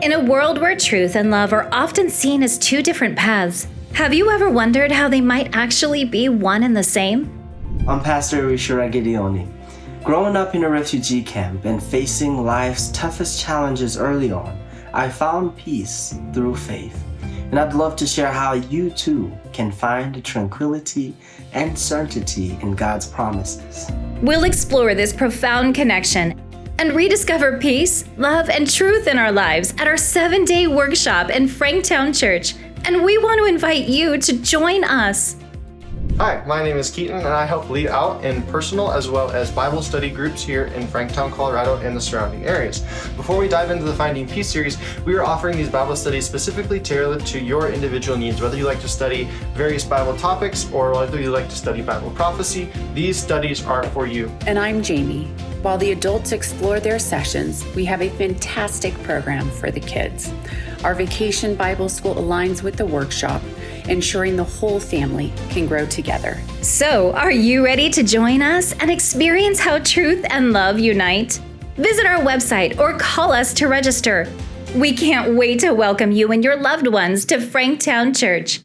In a world where truth and love are often seen as two different paths, have you ever wondered how they might actually be one and the same? I'm Pastor Irishura Gidioni. Growing up in a refugee camp and facing life's toughest challenges early on, I found peace through faith. And I'd love to share how you too can find tranquility and certainty in God's promises. We'll explore this profound connection and rediscover peace, love, and truth in our lives at our 7-day workshop in Franktown Church. And we want to invite you to join us. Hi, my name is Keaton, and I help lead out in personal as well as Bible study groups here in Franktown, Colorado, and the surrounding areas. Before we dive into the Finding Peace series, we are offering these Bible studies specifically tailored to your individual needs. Whether you like to study various Bible topics or whether you like to study Bible prophecy, these studies are for you. And I'm Jamie. While the adults explore their sessions, we have a fantastic program for the kids. Our Vacation Bible School aligns with the workshop, ensuring the whole family can grow together. So, are you ready to join us and experience how truth and love unite? Visit our website or call us to register. We can't wait to welcome you and your loved ones to Franktown Church.